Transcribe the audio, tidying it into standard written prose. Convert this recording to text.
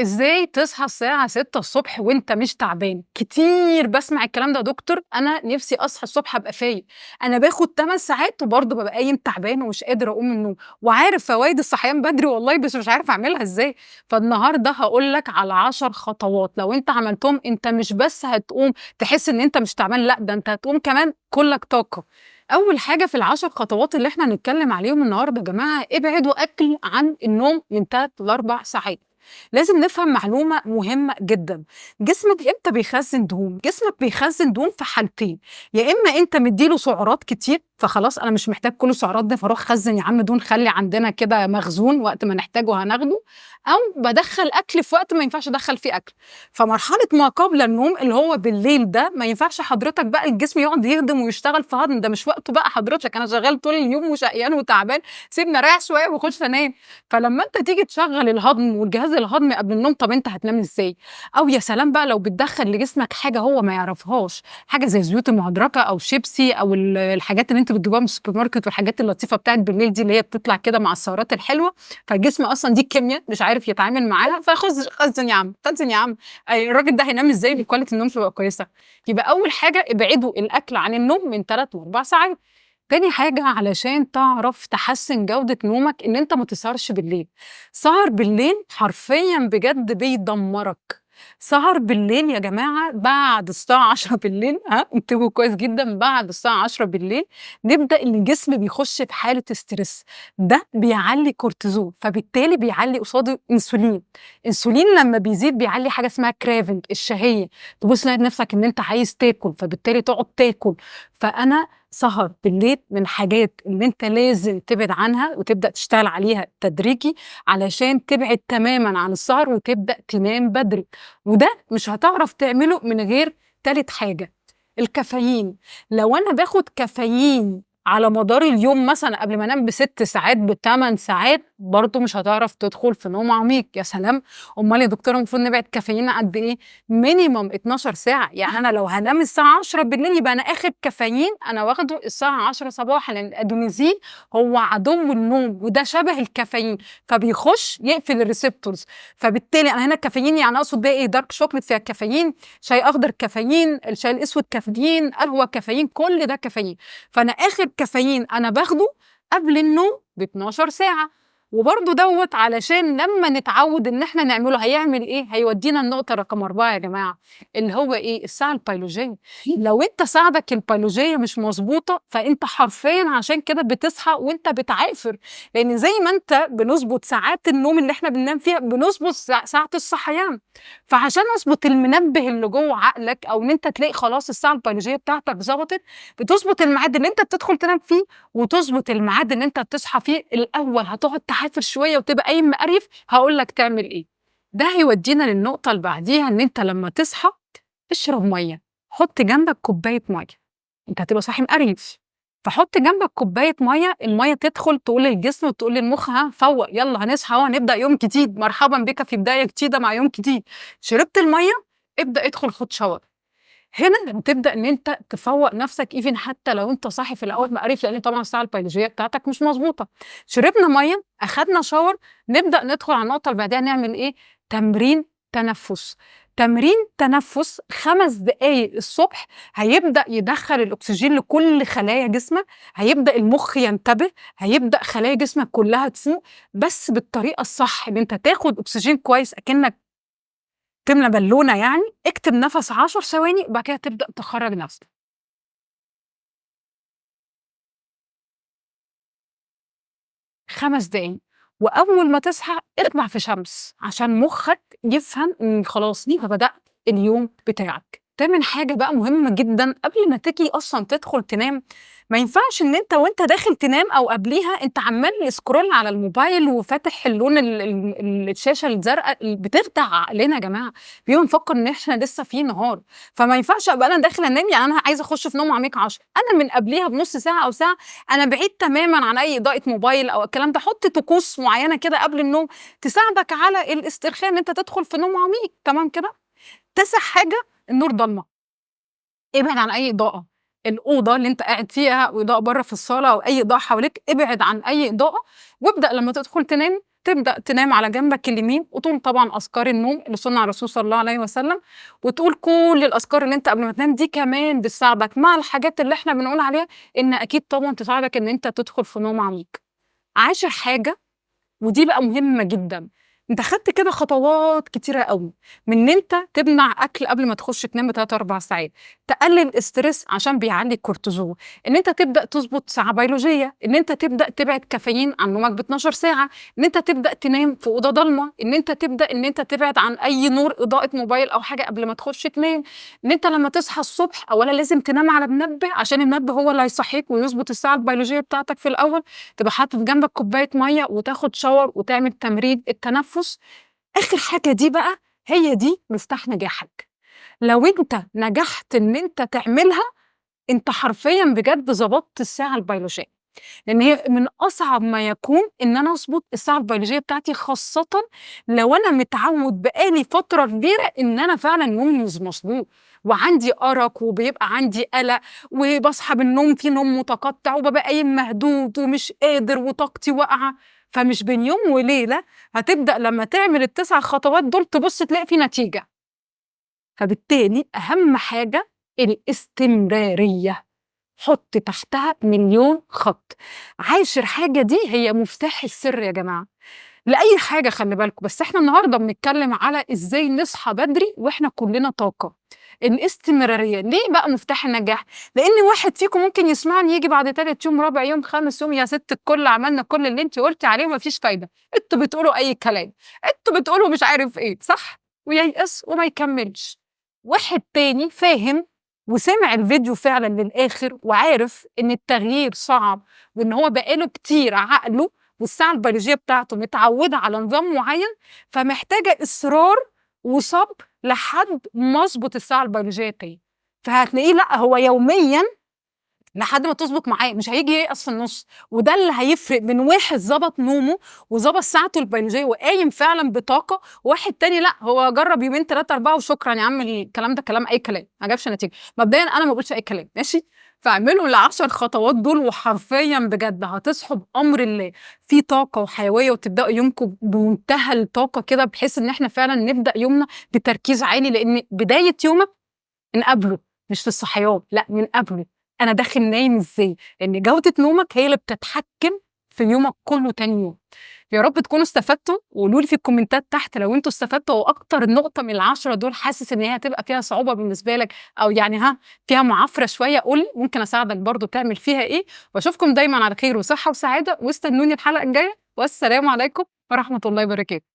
إزاي تصحى الساعة 6:00 الصبح وأنت مش تعبان؟ كتير باسمع الكلام ده يا دكتور، أنا نفسي أصحى الصبح أبقى فايق، أنا باخد 8 ساعات وبرضه بابقى قايم تعبان ومش قادر أقوم من النوم، وعارف فوايد الصحيان بدري والله بس مش عارف أعملها إزاي. فالنهارده هاقول لك على 10 خطوات لو أنت عملتهم أنت مش بس هتقوم تحس إن أنت مش تعبان، لأ ده أنت هتقوم كمان كُلّك طاقة. أول حاجة في ال10 خطوات اللي إحنا هنتكلم عليهم النهارده يا جماعة، ابعدوا أكل عن النوم من 3 ل4 ساعات. لازم نفهم معلومة مهمة جدًا، جسمك إمتى بيخزّن دهون؟ جسمك بيخزّن دهون في حالتين، يا إما أنت مدّي له سعرات كتير فخلاص أنا مش محتاج كل السعرات دي فاروح خزّن يا عم دهون خلّي عندنا كده مخزون وقت ما نحتاجه هناخده، أو بادخّل أكل في وقت ما ينفعش أدخّل فيه أكل. فمرحلة ما قبل النوم اللي هو بالليل ده ما ينفعش حضرتك بقى الجسم يقعد يهضم ويشتغل في هضم، ده مش وقته بقى حضرتك، أنا شغّال طول اليوم وشقيان وتعبان، سيبني أريّح شوية واخش أنام. فلمّا أنت تيجي تشغّل الهضم والجهاز الهضمي قبل النوم، طَب أنت هتنام إزاي؟ أو يا سلام بقى لو بتدخّل لجسمك حاجة هو ما يعرفهاش، حاجة زي الزيوت المهدرجة أو شيبسي أو الحاجات اللي أنتم بتجيبوها من السوبر ماركت والحاجات اللطيفة بتاعة بالليل دي اللي هي بتطلع كده مع السعرات الحلوة، فالجسم أصلًا دي كيميا مش عارف يتعامل معاها، خزّن يا عم، خزّن يا عم، الراجل ده هينام إزاي وquality النوم تبقى كويسة؟ يبقى أول حاجة ابعدوا الأكل عن النوم من 3 و4 ساعات. تاني حاجة علشان تعرف تحسّن جودة نومك إن أنت ما تسهرش بالليل، سهر بالليل حرفيًا بجد بيدمّرك، سهر بالليل يا جماعة بعد الساعة 22:00 اكتبوا كويس جدًا بعد الساعة 22:00 نبدأ إن الجسم بيخش في حالة stress، ده بيعلّي كورتيزول فبالتالي بيعلّي قصاده أنسولين، أنسولين لمّا بيزيد بيعلّي حاجة اسمها craving الشهية، تبُص تلاقي نفسك إن أنت عايز تاكل فبالتالي تقعد تاكل، فأنا سهر بالليل من الحاجات اللي أنت لازم تبعد عنها وتبدأ تشتغل عليها تدريجي علشان تبعد تمامًا عن السهر وتبدأ تنام بدري، وده مش هتعرف تعمله من غير تالت حاجة، الكافيين. لو أنا باخد كافيين على مدار اليوم مثلًا قبل ما أنام ب6 ساعات ب8 ساعات برضه مش هتعرف تدخل في نوم عميق، يا سلام! أُمّال يا دكتورة المفروض نبعد كافيين قد إيه؟ minimum 12 ساعة، يعني أنا لو هانام الساعة 22:00 يبقى أنا آخر كافيين أنا واخده الساعة 10:00 صباحًا، لأن الأدينوزين هو عدو النوم وده شبه الكافيين، فبيخش يقفل الreceptors فبالتالي أنا هنا الكافيين يعني أقصد بيها إيه dark chocolate فيها كافيين، شاي أخضر كافيين، الشاي الأسود كافيين، قهوة كافيين، كل ده كافيين، فأنا آخر كافيين أنا باخده قبل النوم ب12 ساعة. وبرضه دوّة علشان لمّا نتعوّد إن إحنا نعمله هيعمل إيه، هيودينا النقطة رقم 4 يا جماعة، اللي هو إيه، الساعة البيولوجية. لو أنت ساعدك البيولوجية مش مضبوطة، فأنت حرفيًا عشان كده بتصحى وأنت بتعافر، لإن زي ما أنت بنضبط ساعات النوم اللي إحنا بننام فيها، بنضبط ساعة الصحيان. فعشان أضبط المنبه اللي جوّه عقلك أو إن أنت تلاقي خلاص الساعة البيولوجية بتاعتك ضبطت، بتضبط الميعاد اللي أنت بتدخل تنام فيه، وتضبط الميعاد اللي أنت بتصحى فيه. الأول هتقعد تعافر شوية وتبقى قايم مقريف، هاقول لك تعمل إيه. ده هيودينا للنقطة اللي بعديها إن أنت لمّا تصحى اشرب مَيّة، حُط جنبك كوباية مَيّة، أنت هتبقى صاحي مقريف، فحُط جنبك كوباية مَيّة، المَيّة تدخل تقول للجسم وتقول للمخ فوّق يالّا هنصحى أهو هنبدأ يوم جديد، مرحبًا بك في بداية جديدة مع يوم جديد. شربت المَيّة، ابدأ ادخل خُد shower. هنا هتبدأ إن أنت تفوّق نفسك even حتى لو أنت صاحي في الأول مقريف، لإن طبعًا الساعة البيولوجية بتاعتك مش مضبوطة. شربنا مَيّة، أخدنا shower، نبدأ ندخل على النقطة اللي بعديها نعمل إيه، تمرين تنفُّس. تمرين تنفُّس 5 دقايق الصبح هيبدأ يدخّل الأكسجين لكل خلايا جسمك، هيبدأ المخ ينتبه، هيبدأ خلايا جسمك كلها تفوق، بس بالطريقة الصح، إن أنت تاخد أكسجين كويس أكنك تملى بالونة يعني، اكتم نَفَس 10 ثواني وبعد كده تبدأ تخرّج نَفْسك. 5 دقايق، وأول ما تصحى اطلع في شمس، عشان مُخّك يفهم إن خلاص أنت بدأت اليوم بتاعك. تامن حاجة بقى مهمة جدًا قبل ما تيجي أصلًا تدخل تنام، ما ينفعش إن أنت وأنت داخل تنام أو قبليها أنت عمّال scroll على الموبايل وفاتح اللون الشاشة الزرقا بتخدع عقلنا يا جماعة، بيبقى مفكّر إن إحنا لسه في نهار، فما ينفعش أبقى أنا داخلة أنام يعني أنا عايزة أخش في نوم عميق 10، أنا من قبليها بنُص ساعة أو ساعة أنا بعيد تمامًا عن أي إضاءة موبايل أو الكلام ده، حُط طقوس معيّنة كده قبل النوم تساعدك على الاسترخاء إن أنت تدخل في نوم عميق، تمام كده؟ تاسع حاجة النور ضلمة، ابعد عن أي إضاءة، الأوضة اللي أنت قاعد فيها وإضاءة برّه في الصالة أو أي إضاءة حواليك، ابعد عن أي إضاءة، وابدأ لمّا تدخل تنام تبدأ تنام على جنبك اليمين وتقول طبعًا أذكار النوم اللي سُنّة على الرسول صلى الله عليه وسلم، وتقول كل الأذكار اللي أنت قبل ما تنام دي كمان بتساعدك مع الحاجات اللي إحنا بنقول عليها إن أكيد طبعًا تساعدك إن أنت تدخل في نوم عميق. عاشر حاجة ودي بقى مهمة جدًا، أنت خدت كده خطوات كتيرة أوي، من إن أنت تمنع أكل قبل ما تخش تنام ب3، 4 ساعات، تقلل الstress عشان بيعلّي الكورتيزول، إن أنت تبدأ تضبط ساعة بيولوجية، إن أنت تبدأ تبعد كافيين عن نومك ب12 ساعة، إن أنت تبدأ تنام في أوضة ضلمة، إن أنت تبدأ إن أنت تبعد عن أي نور إضاءة موبايل أو حاجة قبل ما تخش تنام، إن أنت لمّا تصحى الصبح أولًا لازم تنام على منبه عشان المنبه هو اللي هيصحيك ويضبط الساعة البيولوجية بتاعتك في الأول، تبقى حاطط جنبك كوباية مَيّة وتاخد shower وتعمل تمرين التنفس. آخر حاجة دي بقى هي دي مفتاح نجاحك، لو أنت نجحت إن أنت تعملها أنت حرفيًا بجد ضبطت الساعة البيولوجية، لإن هي من أصعب ما يكون إن أنا أضبط الساعة البيولوجية بتاعتي خاصةً لو أنا متعود بقى لي فترة كبيرة إن أنا فعلًا نومي مش مضبوط، وعندي أرق وبيبقى عندي قلق، وباصحى من النوم في نوم متقطع، وبابقى قايم مهدود ومش قادر وطاقتي واقعة، فمش بين يوم وليلة هتبدأ لمّا تعمل ال9 خطوات دول تبُص تلاقي في نتيجة. فبالتالي أهم حاجة الاستمرارية، حُط تحتها مليون خط. عاشر حاجة دي هي مفتاح السر يا جماعة، لأي حاجة خلّي بالكم، بس إحنا النهارده بنتكلم على إزاي نصحى بدري وإحنا كلنا طاقة. الاستمرارية، ليه بقى مفتاح النجاح؟ لإن واحد فيكم ممكن يسمعني ييجي بعد تالت يوم، رابع يوم، خامس يوم، يا ست الكل عملنا كل اللي أنتِ قُلتِ عليه وما فيش فايدة، أنتم بتقولوا أي كلام، أنتم بتقولوا مش عارف إيه، صح؟ وييأس وما يكمّلش. واحد تاني فاهم وسمع الفيديو فعلًا للآخر وعارف إن التغيير صعب وإن هو بقى له كتير عقله والساعة البيولوجية بتاعته متعودة على نظام معين، فمحتاجة إصرار وصبر لحد ما أضبط الساعة البيولوجية تاني، فهتلاقيه لأ هو يوميًا لحد ما تضبط معاه، مش هييجي ييأس في النُص، وده اللي هيفرق بين واحد ضبط نومه وضبط ساعته البيولوجية وقايم فعلًا بطاقة، وواحد تاني لأ، هو جرّب يومين 3، 4 وشكرًا يا عم الكلام ده كلام أي كلام، ما جابش نتيجة. مبدئيًا أنا ما باقولش أي كلام ماشي، فاعملوا ال10 خطوات دول وحرفيًا بجد هتصحوا بأمر الله في طاقة وحيوية وتبدأوا يومكم بمنتهى الطاقة كده، بحيث إن إحنا فعلًا نبدأ يومنا بتركيز عالي، لإن بداية يومك من قبله، مش في الصحيان، لأ من قبله، أنا داخل نايم إزاي، لإن جودة نومك هي اللي بتتحكم في يومك كله تاني يوم. يا رب تكونوا استفدتوا، وقولوا لي في الكومنتات تحت لو أنتم استفدتوا وأكتر نقطة من ال10 دول حاسس إن هي هتبقى فيها صعوبة بالنسبة لك أو يعني فيها معافرة شوية قُل لي، ممكن أساعدك برضه تعمل فيها إيه، وأشوفكم دايمًا على خير وصحة وسعادة، واستنوني الحلقة الجاية، والسلام عليكم ورحمة الله وبركاته.